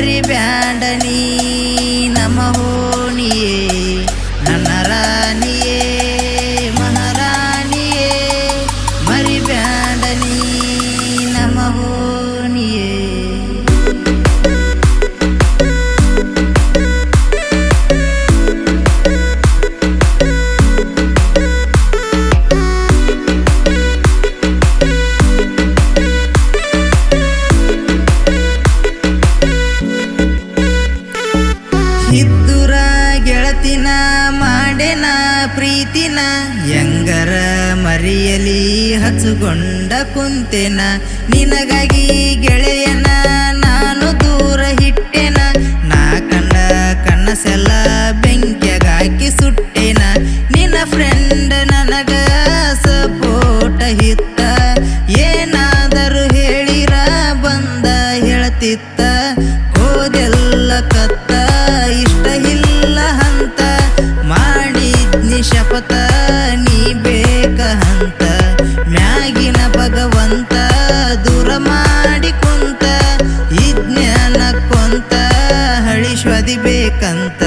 ಮರಿಬ್ಯಾಡ ನೀ ನಮ್ಮ ಹೋಣಿಯೇ ನನ್ನ ರಾಣಿಯೇ ಮಹಾರಾಣಿಯೇ ಮರಿಬ್ಯಾಡ ನೀ ನಮ್ಮ ಹೋಣಿಯೇ ಇದ್ದುರ ಗೆಳತಿನ ಮಾಡೆನ ಪ್ರೀತಿನ ಎಂಗರ ಮರಿಯಲಿ ಹಚ್ಚುಕೊಂಡ ಕುಂತೆನ ನಿನಗಾಗಿ ಗೆಳೆಯನ ನಾನು ದೂರ ಹಿಟ್ಟೆನ ನಾ ಕಂಡ ಕನಸೆಲ್ಲ ಬೆಂಕಿಯಾಗಿ ಸುಟ್ಟೆನ ನಿನ್ನ ಫ್ರೆಂಡ್ ನನಗ ಸಪೋಟ ಹಿತ್ತ ಏನಾದರೂ ಹೇಳಿರ ಬಂದ ಹೇಳ್ತಿತ್ತ ಹೋದೆಲ್ಲ ಕತ್ತ ಇಷ್ಟ ಇಲ್ಲ ಹಂತ ಮಾಡಿದ್ನಿ ಶಪಥ ನೀ ಬೇಕ ಹಂತ ಮ್ಯಾಗಿನ ಭಗವಂತ ದೂರ ಮಾಡಿ ಕುಂತ ಇಜ್ಞಾನ ಕೊಂತ ಹಳಿಶ್ವದಿ ಬೇಕಂತ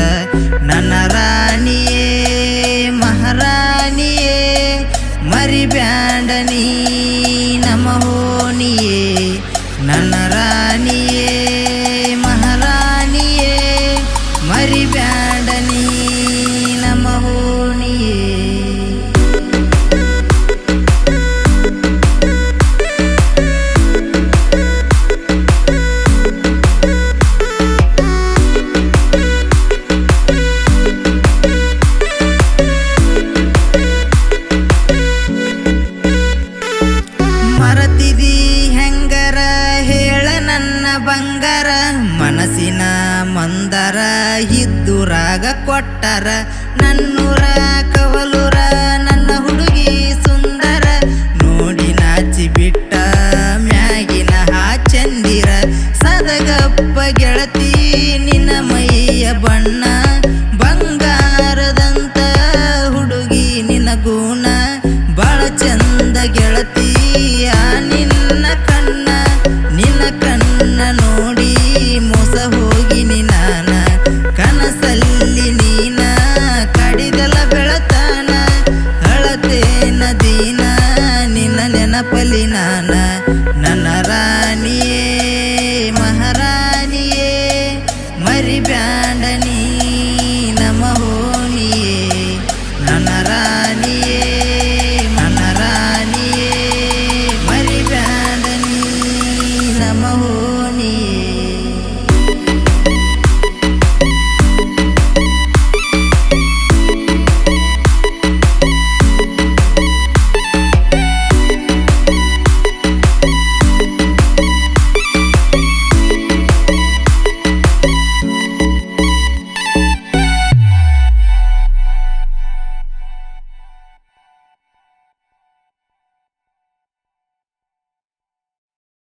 ನನ್ನ ರಾಣಿಯೇ ಮಹಾರಾಣಿಯೇ ಮರಿಬ್ಯಾಡ ನೀ ನಮ್ಮ ಹೋಣಿಯೇ ನನ್ನ ರಾಣಿಯೇ ಮಹಾರಾಣಿಯೇ ಮರಿಬ್ಯಾಡ ನೀ ನಮ್ಮ ಹೋಣಿಯೇ ಮರತಿದಿ ಹೆಂಗರ ಹೇಳ ನನ್ನ ಬಂಗಾರ ಮನಸ್ಸಿನ ಮಂದರ ಇದ್ದುರಾಗ ಕೊಟ್ಟರ ನನ್ನೂರ ಕವಲೂರ ನನ್ನ ಹುಡುಗಿ ಸುಂದರ ನೋಡಿ ನಾಚಿ ಬಿಟ್ಟ ಮ್ಯಾಗಿನ ಚಂದಿರ ಸದಗಪ್ಪ ಗೆಳತಿ